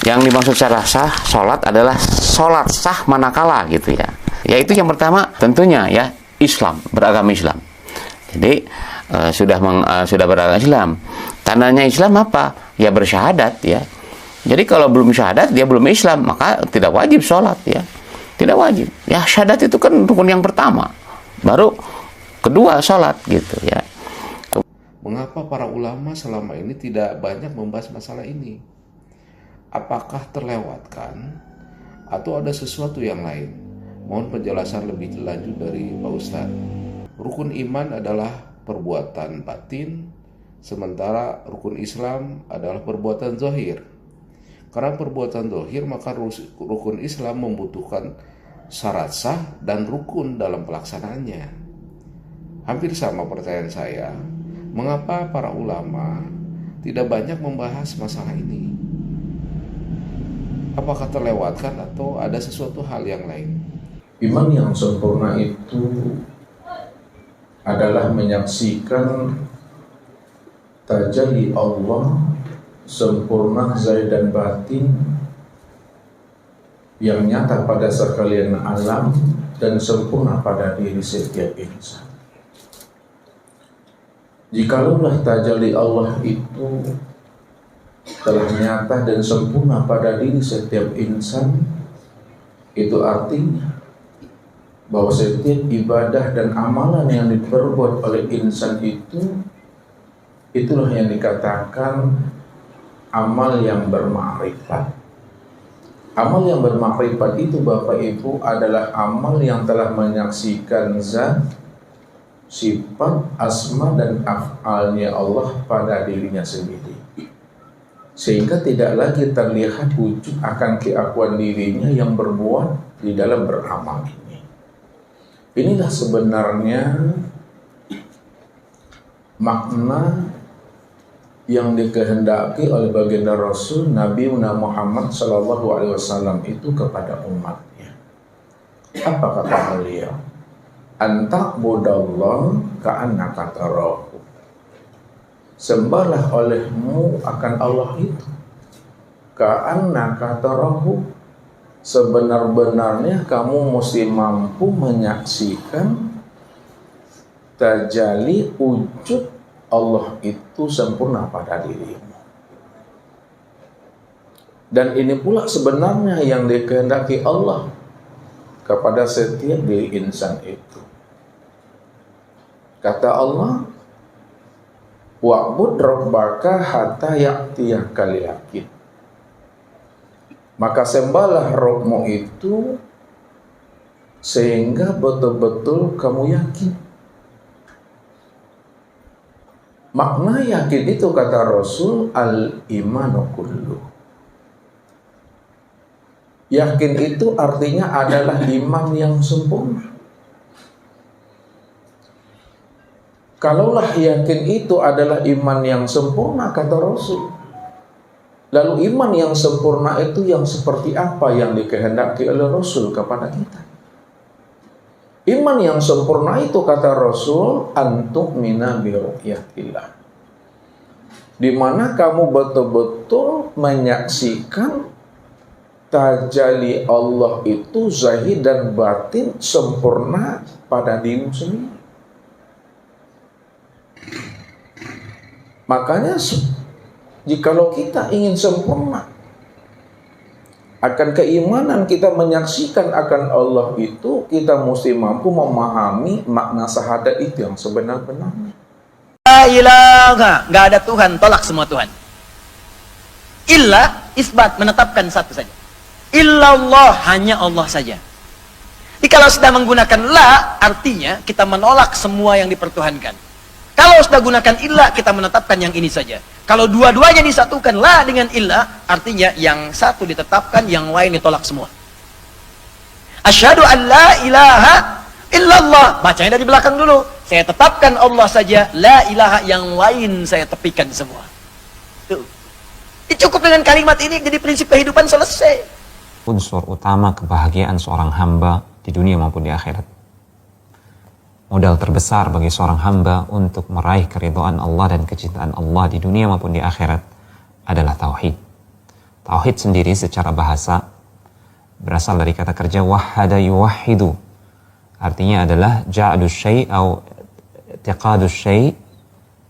Yang dimaksud secara sah sholat adalah sholat sah manakala gitu ya. Yaitu yang pertama tentunya ya Islam, beragama Islam. Jadi sudah beragama Islam. Tandanya Islam apa? Ya bersyahadat ya. Jadi kalau belum syahadat dia belum Islam, maka tidak wajib sholat ya. Tidak wajib. Ya syahadat itu kan rukun yang pertama. Baru kedua sholat gitu ya. Mengapa para ulama selama ini tidak banyak membahas masalah ini? Apakah terlewatkan atau ada sesuatu yang lain? Mohon penjelasan lebih lanjut dari Pak Ustadz. Rukun iman adalah perbuatan batin, sementara rukun Islam adalah perbuatan zahir. Karena perbuatan zahir, maka rukun Islam membutuhkan syarat sah dan rukun dalam pelaksanaannya. Hampir sama pertanyaan saya, mengapa para ulama tidak banyak membahas masalah ini? Apakah terlewatkan atau ada sesuatu hal yang lain? Iman yang sempurna itu adalah menyaksikan tajalli Allah sempurna zahir dan batin yang nyata pada sekalian alam dan sempurna pada diri setiap insan. Jikalau tajalli Allah itu telah nyata dan sempurna pada diri setiap insan, itu artinya bahwa setiap ibadah dan amalan yang diperbuat oleh insan itu, itulah yang dikatakan amal yang bermakrifat. Amal yang bermakrifat itu Bapak Ibu adalah amal yang telah menyaksikan zat, sifat, asma dan af'alnya Allah pada dirinya sendiri, sehingga tidak lagi terlihat wujud akan keakuan dirinya yang berbuat di dalam beramal ini. Inilah sebenarnya makna yang dikehendaki oleh baginda Rasul Nabi Muhammad SAW itu kepada umatnya. Apa kata beliau? Anta'budallah ka'annaka tarahu. Sembahlah olehmu akan Allah itu ka'annaka tarahu, sebenar-benarnya kamu mesti mampu menyaksikan tajalli wujud Allah itu sempurna pada dirimu. Dan ini pula sebenarnya yang dikehendaki Allah kepada setiap diri insan itu. Kata Allah, wa'bud rabbaka hatta ya'tiyakal yaqin. Maka sembahlah Rabbmu itu sehingga betul-betul kamu yakin. Makna yakin itu kata Rasul al-imanu kullu. Yakin itu artinya adalah iman yang sempurna. Kalaulah yakin itu adalah iman yang sempurna kata Rasul, lalu iman yang sempurna itu yang seperti apa yang dikehendaki oleh Rasul kepada kita? Iman yang sempurna itu kata Rasul antu'mina bi ru'yatillah, di mana kamu betul-betul menyaksikan tajalli Allah itu zahir dan batin sempurna pada dirimu sendiri. Makanya jikalau kita ingin sempurna akan keimanan kita menyaksikan akan Allah itu, kita mesti mampu memahami makna syahadat itu yang sebenar-benarnya. La ilaha, nggak ada Tuhan, tolak semua Tuhan. Illa, isbat, menetapkan satu saja. Illallah, hanya Allah saja. Jadi kalau sudah menggunakan la, artinya kita menolak semua yang dipertuhankan. Kalau sudah gunakan illa, kita menetapkan yang ini saja. Kalau dua-duanya disatukan la dengan illa, artinya yang satu ditetapkan, yang lain ditolak semua. Asyhadu an la ilaha illallah. Bacanya dari belakang dulu. Saya tetapkan Allah saja, la ilaha, yang lain saya tepikan semua. Tuh. Cukup dengan kalimat ini jadi prinsip kehidupan selesai. Unsur utama kebahagiaan seorang hamba di dunia maupun di akhirat. Modal terbesar bagi seorang hamba untuk meraih keridhaan Allah dan kecintaan Allah di dunia maupun di akhirat adalah tauhid. Tauhid sendiri secara bahasa berasal dari kata kerja wahada yuwahidu. Artinya adalah ja'adu syai' atau i'tiqadu syai'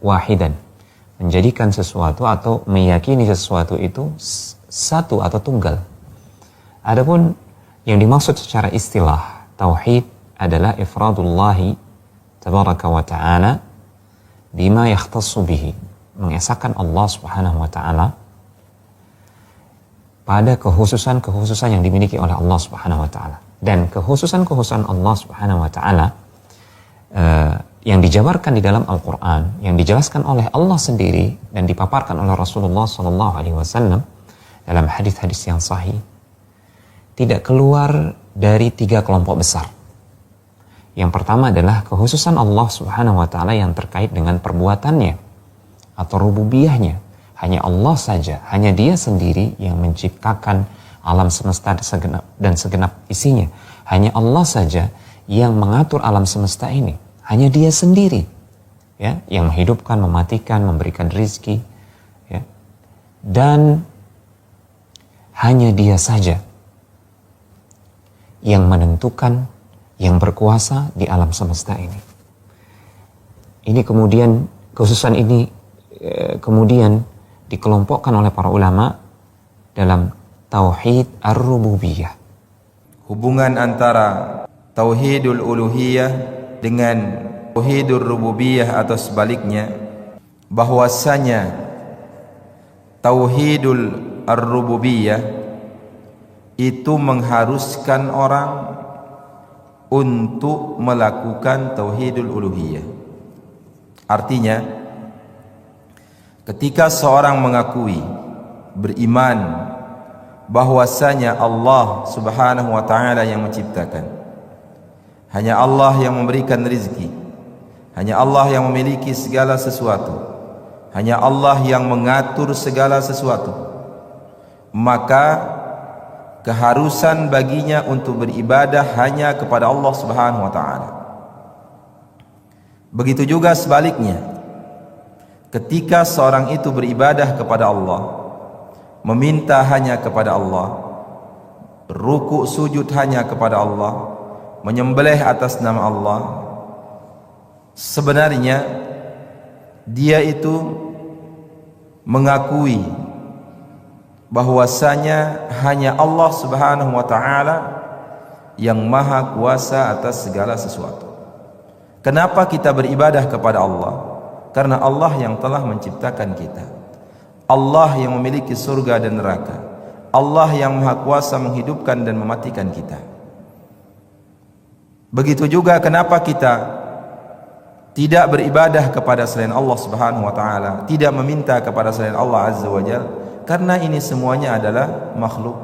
wahidan. Menjadikan sesuatu atau meyakini sesuatu itu satu atau tunggal. Adapun yang dimaksud secara istilah tauhid adalah ifradullahi tabaraka wa ta'ala bima yakhtassu bihi. Mengesahkan Allah Subhanahu wa ta'ala pada kekhususan-kekhususan yang dimiliki oleh Allah Subhanahu wa ta'ala. Dan kekhususan-kekhususan Allah Subhanahu wa ta'ala yang dijabarkan di dalam Al-Quran, yang dijelaskan oleh Allah sendiri dan dipaparkan oleh Rasulullah SAW dalam hadis-hadis yang sahih, tidak keluar dari 3 kelompok besar. Yang pertama adalah kekhususan Allah Subhanahu wa ta'ala yang terkait dengan perbuatannya atau rububiyahnya. Hanya Allah saja, hanya Dia sendiri yang menciptakan alam semesta dan segenap isinya. Hanya Allah saja yang mengatur alam semesta ini. Hanya Dia sendiri, ya, yang menghidupkan, mematikan, memberikan rizki, ya. Dan hanya Dia saja yang menentukan, yang berkuasa di alam semesta ini. Ini kemudian, kekhususan ini kemudian dikelompokkan oleh para ulama dalam tauhid ar-rububiyah. Hubungan antara tauhidul uluhiyah dengan tauhidur rububiyah atau sebaliknya, bahwasanya tauhidul ar-rububiyah itu mengharuskan orang untuk melakukan tauhidul uluhiyah. Artinya, ketika seorang mengakui, beriman bahwasanya Allah Subhanahu wa ta'ala yang menciptakan, hanya Allah yang memberikan rizki, hanya Allah yang memiliki segala sesuatu, hanya Allah yang mengatur segala sesuatu, maka keharusan baginya untuk beribadah hanya kepada Allah Subhanahu wa ta'ala. Begitu juga sebaliknya, ketika seorang itu beribadah kepada Allah, meminta hanya kepada Allah, ruku sujud hanya kepada Allah, menyembelih atas nama Allah, sebenarnya dia itu mengakui bahwasanya hanya Allah Subhanahu wa ta'ala yang maha kuasa atas segala sesuatu. Kenapa kita beribadah kepada Allah? Karena Allah yang telah menciptakan kita, Allah yang memiliki surga dan neraka, Allah yang maha kuasa menghidupkan dan mematikan kita. Begitu juga kenapa kita tidak beribadah kepada selain Allah Subhanahu wa ta'ala, tidak meminta kepada selain Allah Azza wa Jalla? Karena ini semuanya adalah makhluk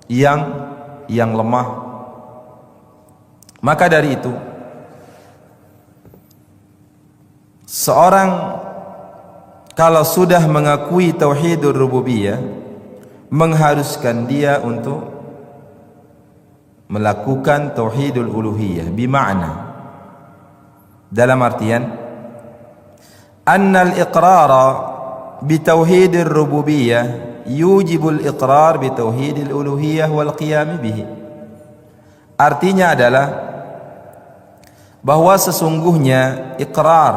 yang lemah. Maka dari itu, seorang kalau sudah mengakui tauhidur rububiyah, mengharuskan dia untuk melakukan tauhidul uluhiyah, bima'na, dalam artian annal iqrara bitauhidir rububiyah yujibul iqrar bitauhidil uluhiyah wal qiyam bihi. Artinya adalah bahwa sesungguhnya iqrar,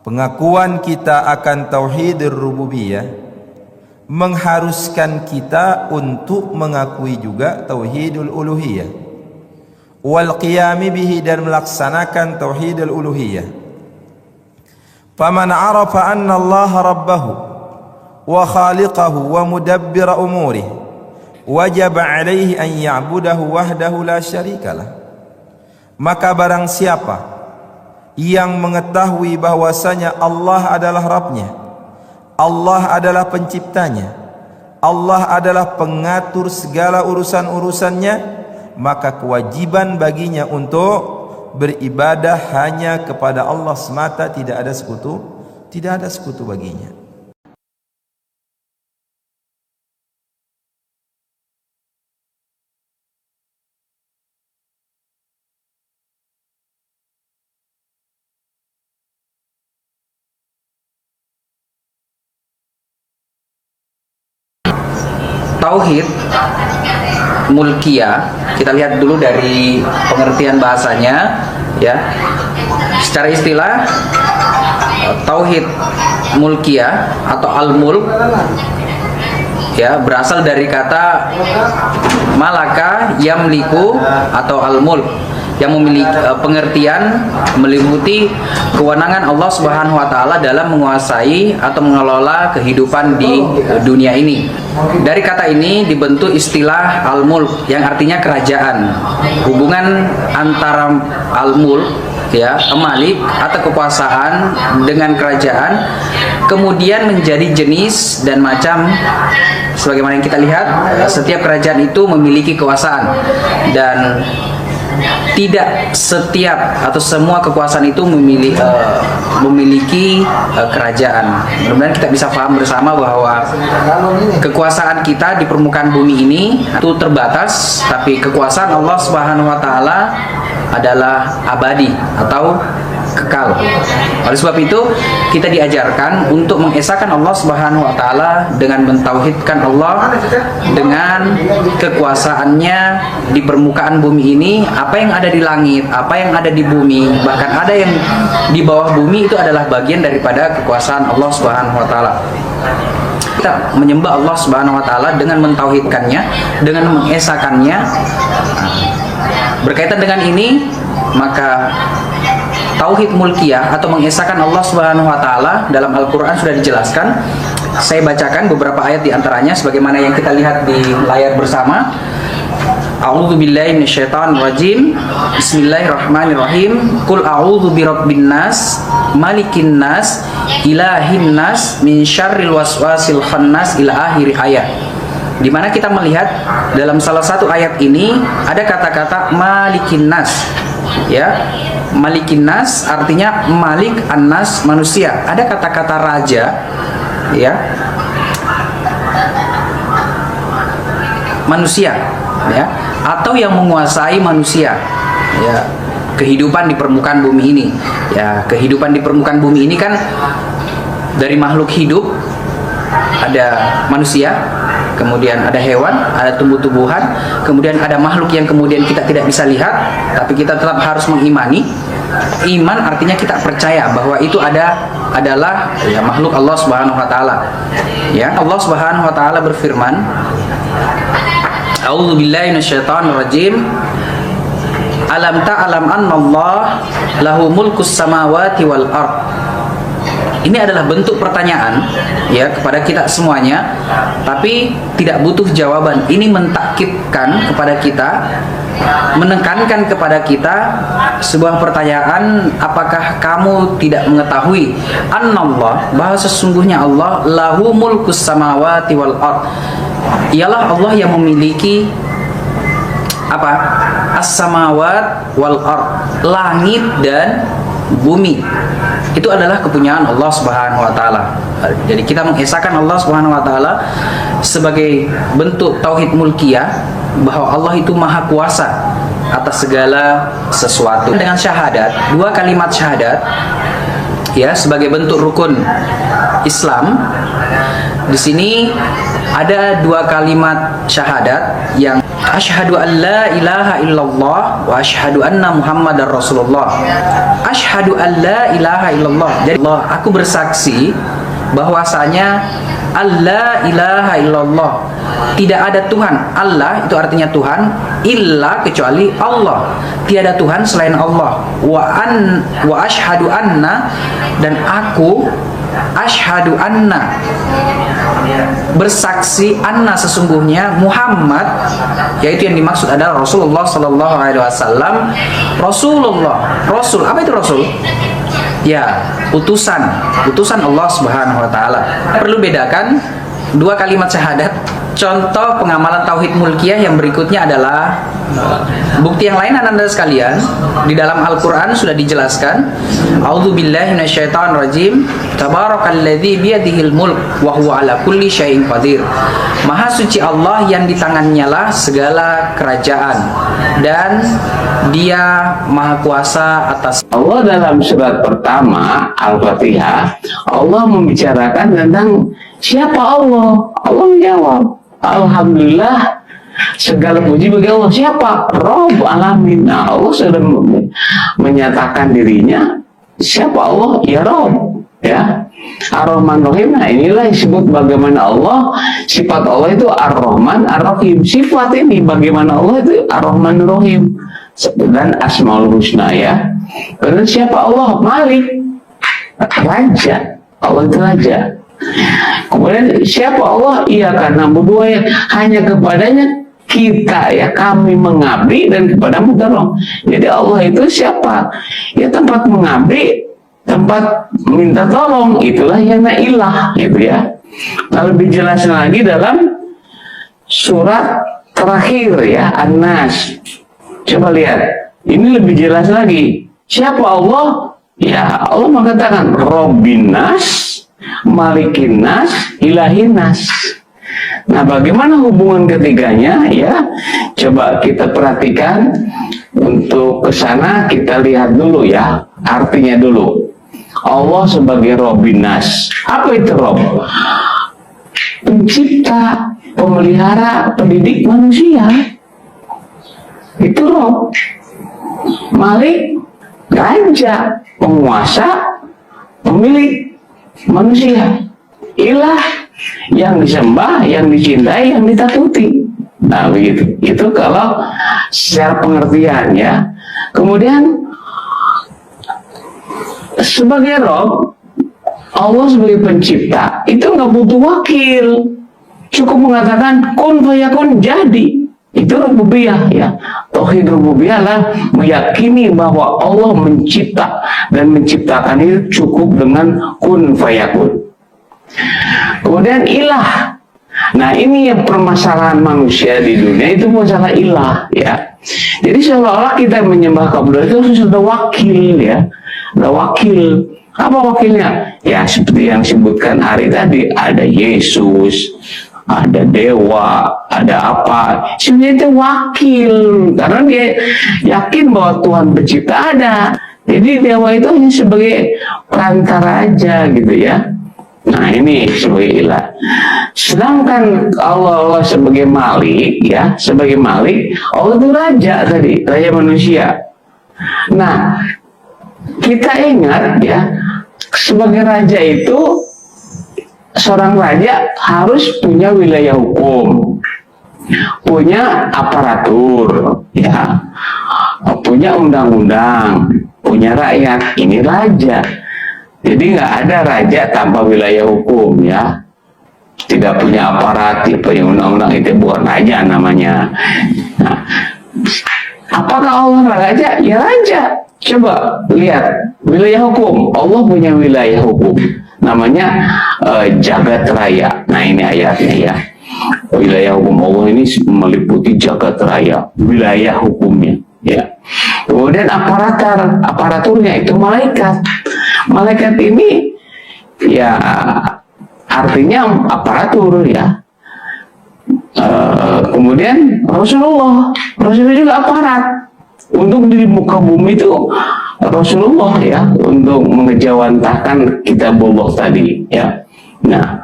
pengakuan kita akan tauhidir rububiyah, mengharuskan kita untuk mengakui juga tauhidul uluhiyah wal qiyam bihi, dan melaksanakan tauhidul uluhiyah. Faman arafa anna Allah rabbahu wa khaliqahu wa mudabbira umurihi wajib alaihi an ya'budahu wahdahu la syarikalah. Maka barang siapa yang mengetahui bahwasanya Allah adalah Rabbnya, Allah adalah penciptanya, Allah adalah pengatur segala urusan-urusannya, maka kewajiban baginya untuk beribadah hanya kepada Allah semata, tidak ada sekutu baginya. tauhid mulkiyah, kita lihat dulu dari pengertian bahasanya ya. Secara istilah tauhid mulkiyah atau al-mulk ya berasal dari kata malaka yamliku atau al-mulk yang memiliki pengertian meliputi kewenangan Allah Subhanahu wa taala dalam menguasai atau mengelola kehidupan di dunia ini. Dari kata ini dibentuk istilah al-mulk yang artinya kerajaan. Hubungan antara al-mulk ya, malik atau kekuasaan dengan kerajaan kemudian menjadi jenis dan macam sebagaimana yang kita lihat, setiap kerajaan itu memiliki kekuasaan dan tidak setiap atau semua kekuasaan itu memiliki kerajaan. Mudah-mudahan kita bisa paham bersama bahwa kekuasaan kita di permukaan bumi ini itu terbatas, tapi kekuasaan Allah Subhanahu wa taala adalah abadi atau kekal. Oleh sebab itu kita diajarkan untuk mengesahkan Allah Subhanahu wa taala dengan mentauhidkan Allah dengan kekuasaannya di permukaan bumi ini. Apa yang ada di langit, apa yang ada di bumi, bahkan ada yang di bawah bumi itu adalah bagian daripada kekuasaan Allah Subhanahu wa taala. Kita menyembah Allah Subhanahu wa taala dengan mentauhidkannya, dengan mengesahkannya. Berkaitan dengan ini, maka tauhid mulkiyah atau mengesahkan Allah Subhanahu wa taala dalam Al-Qur'an sudah dijelaskan. Saya bacakan beberapa ayat di antaranya sebagaimana yang kita lihat di layar bersama. A'udzu billahi minasyaitonir rajim. Bismillahirrahmanirrahim. Qul a'udzu birabbin nas, malikin nas, ilahin nas, min syarril waswasil khannas ila akhir ayat. Di mana kita melihat dalam salah satu ayat ini ada kata-kata malikin nas. Ya, malikin nas artinya malik an-nas manusia. Ada kata-kata raja, ya, manusia, ya, atau yang menguasai manusia, ya, kehidupan di permukaan bumi ini. Ya, kehidupan di permukaan bumi ini kan dari makhluk hidup ada manusia, kemudian ada hewan, ada tumbuh-tumbuhan, kemudian ada makhluk yang kemudian kita tidak bisa lihat, tapi kita tetap harus mengimani. Iman artinya kita percaya bahwa itu adalah ya, makhluk Allah Subhanahu wa taala. Ya, Allah Subhanahu wa taala berfirman, A'udzu billahi minasyaitonir rajim. Alam ta'lam annallaha lahu mulkus samawati wal ard. Ini adalah bentuk pertanyaan ya kepada kita semuanya, tapi tidak butuh jawaban. Ini mentakkidkan kepada kita, menekankan kepada kita sebuah pertanyaan, apakah kamu tidak mengetahui annallah, bahwa sesungguhnya Allah lahu mulkus samawati wal ard. Ialah Allah yang memiliki apa? As-samawat wal ard, langit dan bumi. Itu adalah kepunyaan Allah Subhanahu wa taala. Jadi kita mengesahkan Allah Subhanahu wa taala sebagai bentuk tauhid mulkiyah bahwa Allah itu maha kuasa atas segala sesuatu. Dengan syahadat, dua kalimat syahadat ya sebagai bentuk rukun Islam. Di sini ada dua kalimat syahadat yang asyhadu an la ilaha illallah wa asyhadu anna muhammadar rasulullah. Asyhadu an la ilaha illallah. Jadi Allah, aku bersaksi bahwasanya alla ilaha illallah, tidak ada Tuhan. Allah itu artinya Tuhan, illa kecuali Allah, tiada Tuhan selain Allah. Wa asyhadu anna, dan aku asyhadu anna, bersaksi anna sesungguhnya Muhammad, yaitu yang dimaksud adalah Rasulullah sallallahu alaihi wasallam. Rasulullah, Rasul, apa itu Rasul? Ya, utusan Allah Subhanahu wa taala. Perlu bedakan dua kalimat syahadat. Contoh pengamalan tauhid mulkiyah yang berikutnya adalah bukti yang lain anda sekalian. Di dalam Al-Qur'an sudah dijelaskan, A'udzu billahi minasyaitonir rajim. Tabarakalladzi biyadihil mulk wa huwa ala kulli syai'in qadir. Maha suci Allah yang di tangannya lah segala kerajaan dan Dia maha kuasa atas. Allah dalam surat pertama Al-Fatihah, Allah membicarakan tentang siapa Allah. Allah menjawab, Alhamdulillah, segala puji bagi Allah. Siapa? Rabb alamin. Nah, Allah sudah menyatakan dirinya. Siapa Allah? Ya Rabb. Ya, Ar-Rahman Rahim. Nah, inilah disebut bagaimana Allah, sifat Allah itu Ar-Rahman Ar-Rahim. Sifat ini bagaimana Allah itu Ar-Rahman Ar-Rahim. Dan Asmaul Husna, ya. Karena siapa Allah? Malik, Raja. Allah itu Raja. Kemudian siapa Allah? Iya, karena berdua ya, hanya kepadanya kita, ya, kami mengabdi dan kepadamu tolong. Jadi Allah itu siapa? Ya, tempat mengabdi, tempat minta tolong, itulah yang ilah, gitu ya. Nah, lebih jelas lagi dalam surat terakhir, ya, An-Nas. Coba lihat, ini lebih jelas lagi. Siapa Allah? Ya, Allah mengatakan Rabbin Nas, Malikin Nas, Ilahin Nas. Nah, bagaimana hubungan ketiganya, ya? Coba kita perhatikan. Untuk kesana kita lihat dulu, ya, artinya dulu. Allah sebagai Rabbin Nas. Apa itu Rabb? Pencipta, pemelihara, pendidik manusia. Itu Rabb. Malik, raja, penguasa, pemilik manusia. Ilah, yang disembah, yang dicintai, yang ditakuti. Nah, begitu. Itu kalau secara pengertian, ya. Kemudian sebagai Rabb, Allah sebagai pencipta itu nggak butuh wakil, cukup mengatakan kun fayakun, jadi. Itu rububiyah, ya. Tauhid rububiyah lah meyakini bahwa Allah mencipta dan menciptakan itu cukup dengan kun fayakun. Kemudian ilah. Nah, ini yang permasalahan manusia di dunia itu masalah ilah, ya. Jadi seolah-olah kita menyembah kepada itu sudah wakil, ya. Ada wakil. Apa wakilnya? Ya, seperti yang disebutkan hari tadi, ada Yesus, ada dewa, ada apa. Sebenarnya itu wakil, karena dia yakin bahwa Tuhan pencipta ada. Jadi dewa itu hanya sebagai perantara aja, gitu ya. Nah, ini sebagai ilah. Sedangkan Allah sebagai Malik, ya, sebagai Malik, Allah itu raja tadi, raja manusia. Nah, kita ingat, ya, sebagai raja itu, seorang raja harus punya wilayah hukum, punya aparatur, ya, punya undang-undang, punya rakyat. Ini raja. Jadi nggak ada raja tanpa wilayah hukum, ya. Tidak punya aparat, tidak punya undang-undang, itu bukan raja namanya. Nah, apakah Allah raja? Ya raja. Coba lihat wilayah hukum. Allah punya wilayah hukum, namanya jagat raya. Nah, ini ayatnya, ya. Wilayah hukum Allah ini meliputi jagat raya, wilayah hukumnya, ya. Kemudian aparaturnya itu malaikat. Malaikat ini, ya, artinya aparatur, ya. Kemudian Rasulullah juga aparat. Untuk di muka bumi itu Rasulullah, ya, untuk mengejawantahkan kitabullah tadi, ya. Nah,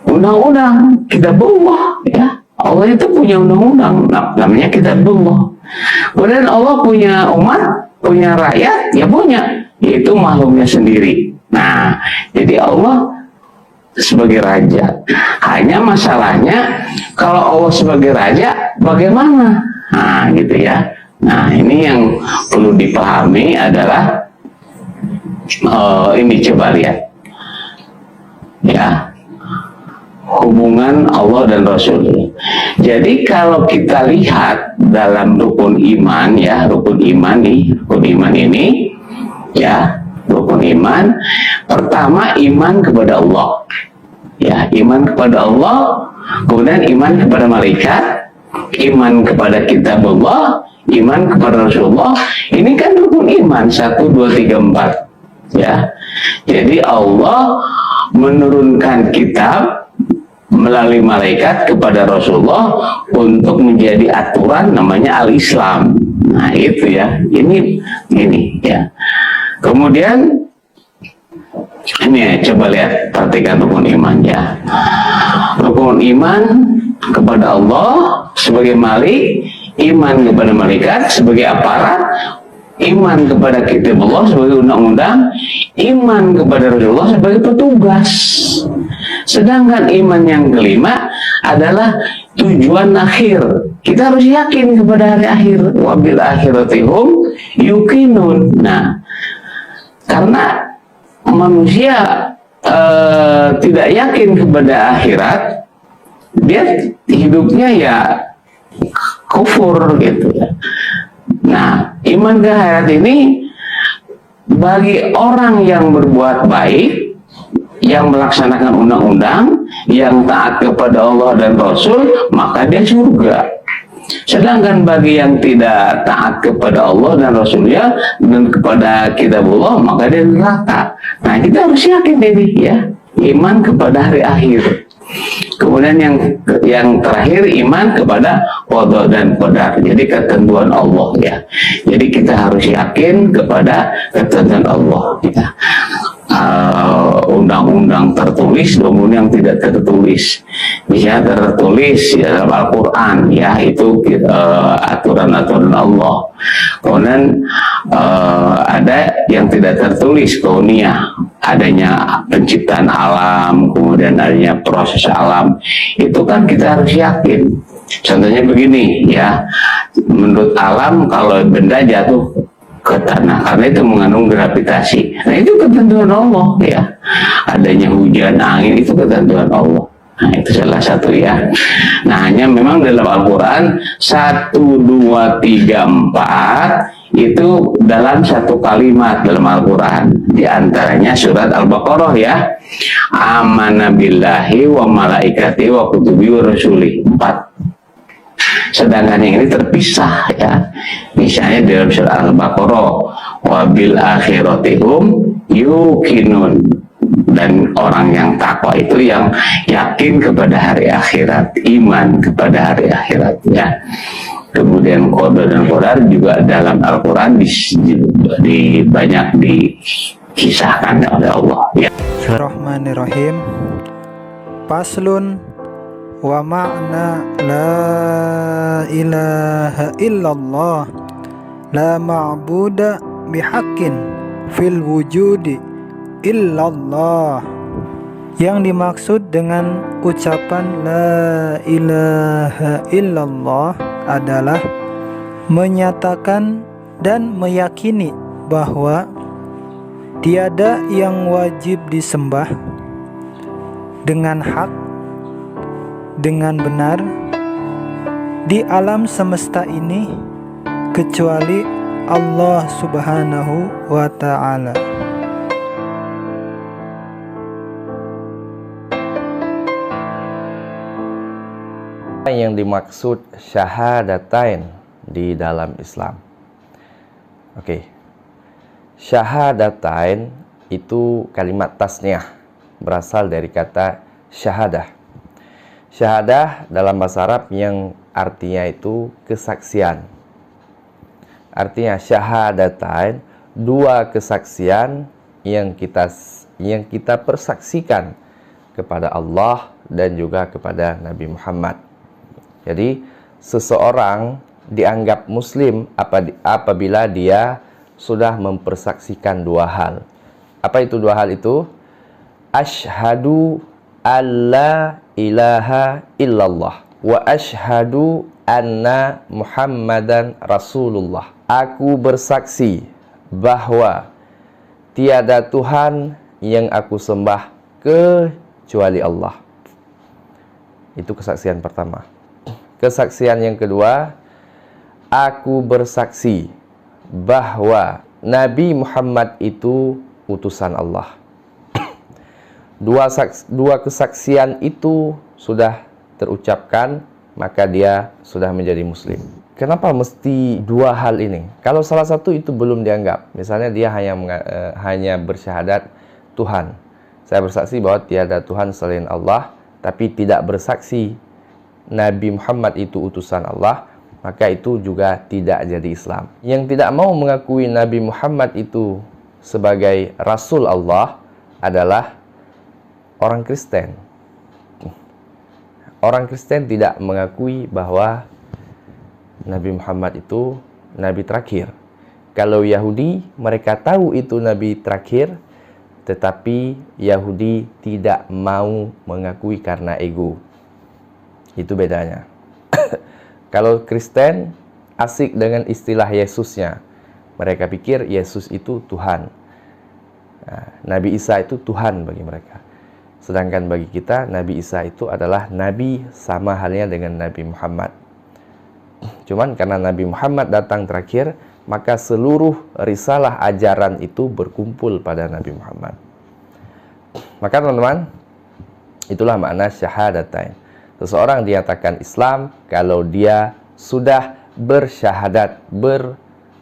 undang-undang kitabullah, ya. Allah itu punya undang-undang, namanya kitabullah. Kemudian Allah punya umat, punya rakyat, ya punya, yaitu makhluknya sendiri. Nah, jadi Allah sebagai raja. Hanya masalahnya kalau Allah sebagai raja, bagaimana? Nah, gitu, ya. Nah, ini yang perlu dipahami adalah ini, coba lihat, ya, hubungan Allah dan Rasul. Jadi kalau kita lihat dalam rukun iman, ya, rukun iman ini, ya, rukun iman pertama iman kepada Allah, ya, iman kepada Allah, kemudian iman kepada malaikat, iman kepada kitabullah, iman kepada Rasulullah. Ini kan rukun iman 1, 2, 3, 4, ya. Jadi Allah menurunkan kitab melalui malaikat kepada Rasulullah untuk menjadi aturan, namanya al-Islam. Nah, itu, ya. Ini, ya. Kemudian ini, ya, coba lihat, perhatikan rukun iman, ya. Rukun iman kepada Allah sebagai malik, iman kepada malaikat sebagai aparat, iman kepada kitab Allah sebagai undang-undang, iman kepada Rasulullah sebagai petugas. Sedangkan iman yang kelima adalah tujuan akhir. Kita harus yakin kepada hari akhir. Wabil akhiratihum yuqinun. Nah, karena manusia tidak yakin kepada akhirat, dia hidupnya ya kufur gitu ya. Nah, iman ke akhirat ini bagi orang yang berbuat baik, yang melaksanakan undang-undang, yang taat kepada Allah dan Rasul, maka dia surga. Sedangkan bagi yang tidak taat kepada Allah dan Rasulnya dan kepada kitabullah, maka dia neraka. Nah, kita harus yakin ini ya, iman kepada hari akhir. Kemudian yang terakhir, iman kepada qada dan qadar. Jadi ketentuan Allah ya. Jadi kita harus yakin kepada ketentuan Allah ya. Undang-undang tertulis maupun yang tidak tertulis. Bisa tertulis ya, dalam Al-Quran ya, itu aturan-aturan Allah. Kemudian ada yang tidak tertulis, kauniyah, adanya penciptaan alam, kemudian adanya proses alam. Itu kan kita harus yakin. Contohnya begini ya, menurut alam kalau benda jatuh ke tanah karena itu mengandung gravitasi. Nah, itu ketentuan Allah ya. Adanya hujan, angin, itu ketentuan Allah. Nah, itu salah satu ya. Nah, hanya memang dalam Al-Quran 1, 2, 3, 4 itu dalam satu kalimat dalam Al-Quran. Di antaranya surat Al-Baqarah ya. Amana billahi wa malaikati wa kutubi wa rasuli. 4. Sedangkan yang ini terpisah ya. Misalnya dalam surah Al-Baqarah, wabil akhiratihum yuqinun, dan orang yang takwa itu yang yakin kepada hari akhirat, iman kepada hari akhirat ya. Kemudian qada dan qadar juga dalam Al-Quran banyak dikisahkan oleh Allah ya. Bismillahirrahmanirrahim. Faslun wa ma'na la ilaha illallah la ma'buda bihaqqin fil wujudi illallah. Yang dimaksud dengan ucapan la ilaha illallah adalah menyatakan dan meyakini bahwa tiada yang wajib disembah dengan hak, dengan benar di alam semesta ini kecuali Allah Subhanahu wa ta'ala. Yang dimaksud syahadatain di dalam Islam. Oke. Syahadatain itu kalimat tasniah, berasal dari kata syahadah. Syahadah dalam bahasa Arab yang artinya itu kesaksian. Artinya syahadatain, dua kesaksian yang kita persaksikan kepada Allah dan juga kepada Nabi Muhammad. Jadi seseorang dianggap muslim apabila dia sudah mempersaksikan dua hal. Apa itu dua hal itu? Asyhadu alla ilaha illallah wa asyhadu anna Muhammadan Rasulullah. Aku bersaksi bahwa tiada Tuhan yang aku sembah kecuali Allah. Itu kesaksian pertama. Kesaksian yang kedua, aku bersaksi bahwa Nabi Muhammad itu utusan Allah. Dua kesaksian itu sudah terucapkan, maka dia sudah menjadi muslim. Kenapa mesti dua hal ini? Kalau salah satu itu belum dianggap, misalnya dia hanya bersyahadat Tuhan, saya bersaksi bahwa tiada Tuhan selain Allah, tapi tidak bersaksi Nabi Muhammad itu utusan Allah, maka itu juga tidak jadi Islam. Yang tidak mau mengakui Nabi Muhammad itu sebagai Rasul Allah adalah orang Kristen. orang Kristen tidak mengakui bahwa Nabi Muhammad itu Nabi terakhir. Kalau Yahudi, mereka tahu itu Nabi terakhir, tetapi Yahudi tidak mau mengakui karena ego. Itu bedanya. Kalau Kristen asik dengan istilah Yesusnya. Mereka pikir Yesus itu Tuhan. Nah, Nabi Isa itu Tuhan bagi mereka. Sedangkan bagi kita, Nabi Isa itu adalah Nabi sama halnya dengan Nabi Muhammad. Cuman karena Nabi Muhammad datang terakhir, maka seluruh risalah ajaran itu berkumpul pada Nabi Muhammad. Maka teman-teman, itulah makna syahadatain. Seseorang dinyatakan Islam kalau dia sudah bersyahadat,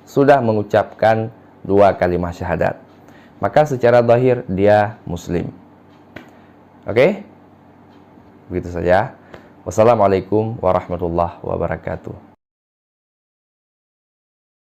sudah mengucapkan 2 kalimat syahadat. Maka secara zahir dia Muslim. Oke? Begitu saja. Wassalamualaikum warahmatullahi wabarakatuh.